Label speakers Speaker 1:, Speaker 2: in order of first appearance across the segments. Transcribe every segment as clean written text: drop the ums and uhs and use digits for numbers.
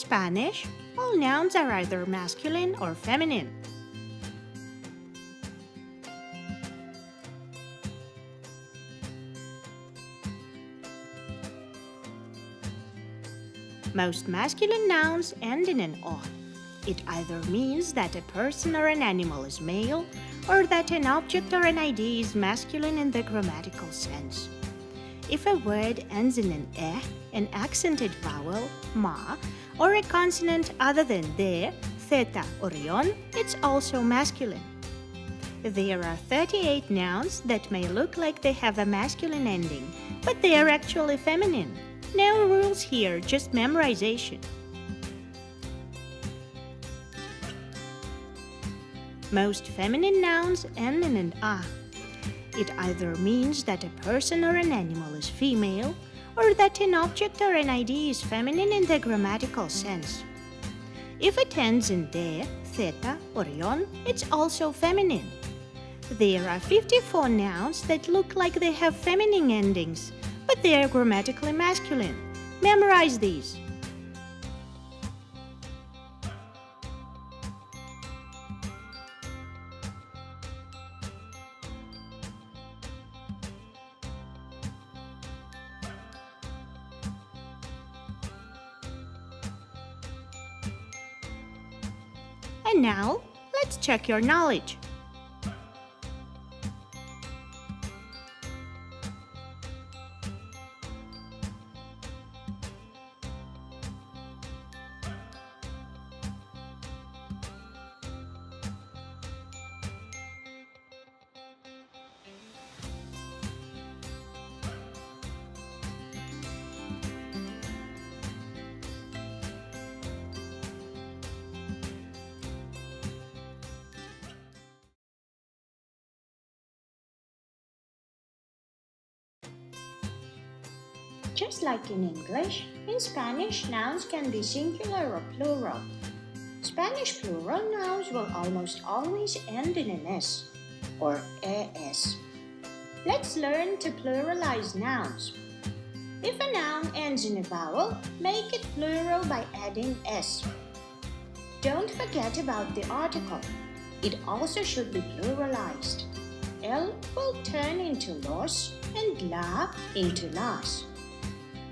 Speaker 1: Spanish, all nouns are either masculine or feminine. Most masculine nouns end in an "o". It either means that a person or an animal is male, or that an object or an idea is masculine in the grammatical sense. If a word ends in an "e", an accented vowel, ma, or a consonant other than de, theta or yon, it's also masculine. There are 38 nouns that may look like they have a masculine ending, but they are actually feminine. No rules here, just memorization. Most feminine nouns end in an "a". It either means that a person or an animal is female, or that an object or an idea is feminine in the grammatical sense. If it ends in de, theta, or yon, it's also feminine. There are 54 nouns that look like they have feminine endings, but they are grammatically masculine. Memorize these. And now, let's check your knowledge. Just like in English, in Spanish, nouns can be singular or plural. Spanish plural nouns will almost always end in an "s" or "es". Let's learn to pluralize nouns. If a noun ends in a vowel, make it plural by adding "s". Don't forget about the article. It also should be pluralized. El will turn into los and la into las.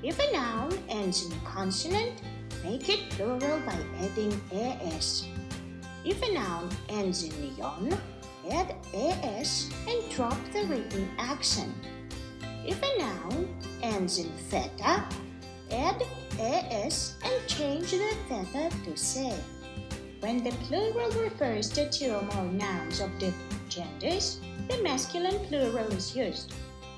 Speaker 1: If a noun ends in a consonant, make it plural by adding "es". If a noun ends in yon, add "es" and drop the written accent. If a noun ends in theta, add "es" and change the theta to se. When the plural refers to two or more nouns of different genders, the masculine plural is used.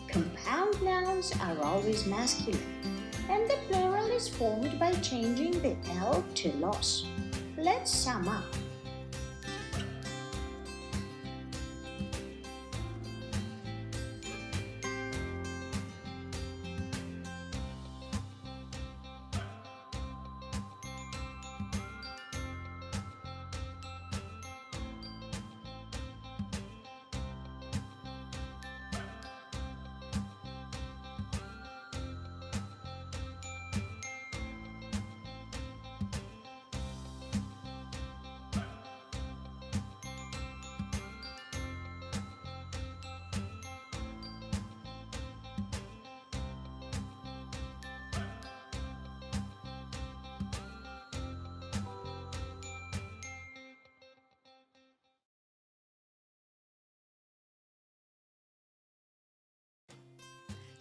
Speaker 1: Compound nouns are always masculine, and the plural is formed by changing the L to los. Let's sum up.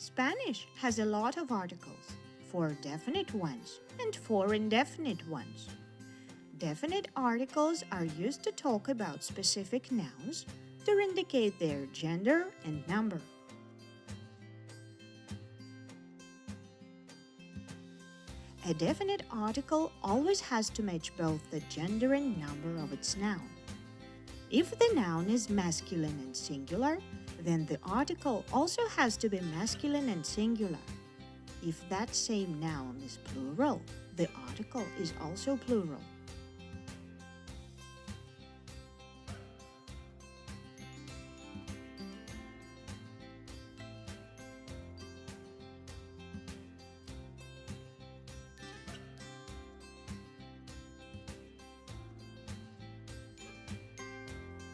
Speaker 1: Spanish has a lot of articles, 4 definite ones and 4 indefinite ones. Definite articles are used to talk about specific nouns to indicate their gender and number. A definite article always has to match both the gender and number of its noun. If the noun is masculine and singular, then the article also has to be masculine and singular. If that same noun is plural, the article is also plural.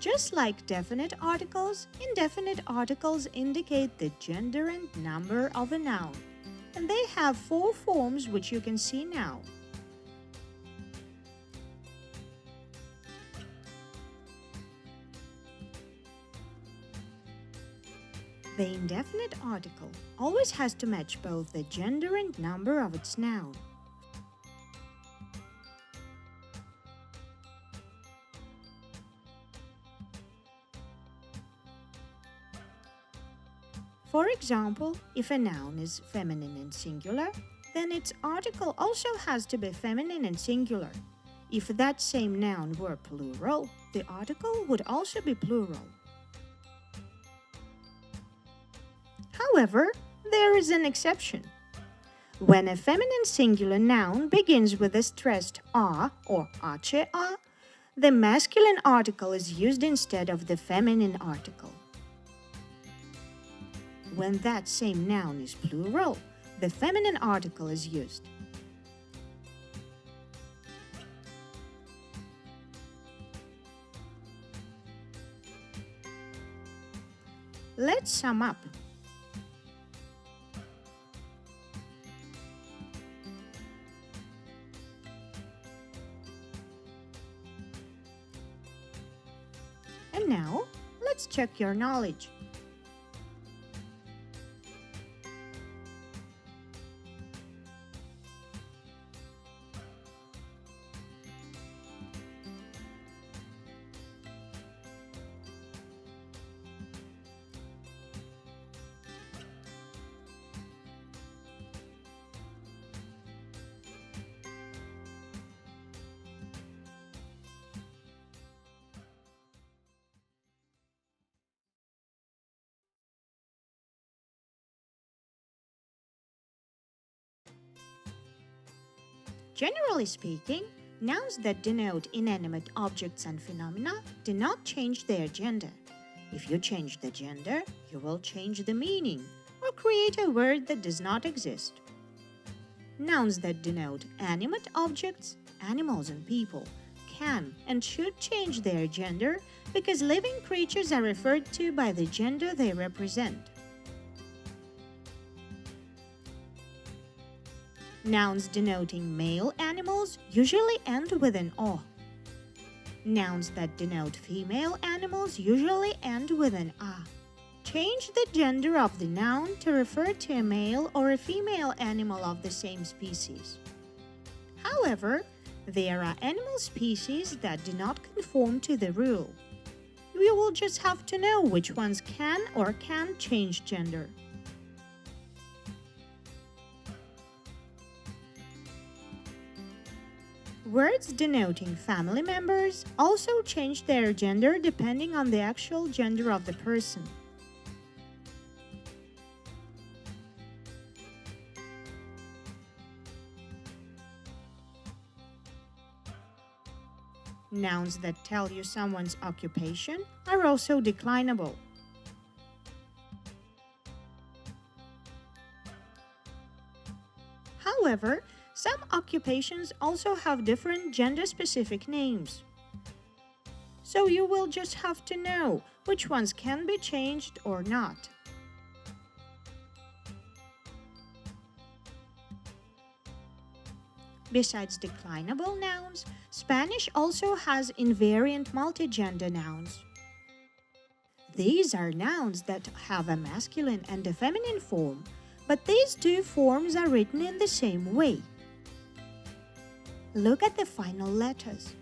Speaker 1: Just like definite articles, indefinite articles indicate the gender and number of a noun, and they have 4 forms which you can see now. The indefinite article always has to match both the gender and number of its noun. For example, if a noun is feminine and singular, then its article also has to be feminine and singular. If that same noun were plural, the article would also be plural. However, there is an exception. When a feminine singular noun begins with a stressed a or ace a, the masculine article is used instead of the feminine article. When that same noun is plural, the feminine article is used. Let's sum up. And now, let's check your knowledge. Generally speaking, nouns that denote inanimate objects and phenomena do not change their gender. If you change the gender, you will change the meaning or create a word that does not exist. Nouns that denote animate objects, animals and people, can and should change their gender because living creatures are referred to by the gender they represent. Nouns denoting male animals usually end with an O. Nouns that denote female animals usually end with an A. Change the gender of the noun to refer to a male or a female animal of the same species. However, there are animal species that do not conform to the rule. You will just have to know which ones can or can't change gender. Words denoting family members also change their gender depending on the actual gender of the person. Nouns that tell you someone's occupation are also declinable. However, some occupations also have different gender-specific names. So you will just have to know which ones can be changed or not. Besides declinable nouns, Spanish also has invariant multigender nouns. These are nouns that have a masculine and a feminine form, but these two forms are written in the same way. Look at the final letters.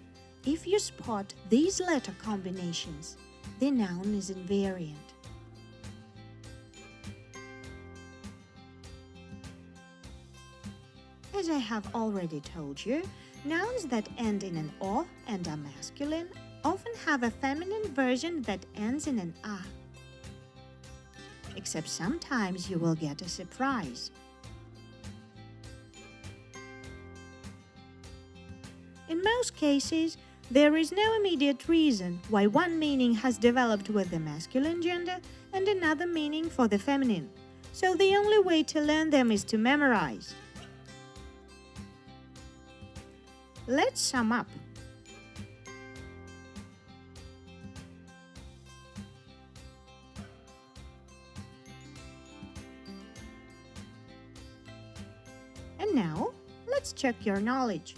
Speaker 1: If you spot these letter combinations, the noun is invariant. As I have already told you, nouns that end in an O and are masculine often have a feminine version that ends in an A. Except sometimes you will get a surprise. In most cases, there is no immediate reason why one meaning has developed with the masculine gender and another meaning for the feminine, so the only way to learn them is to memorize. Let's sum up. And now, let's check your knowledge.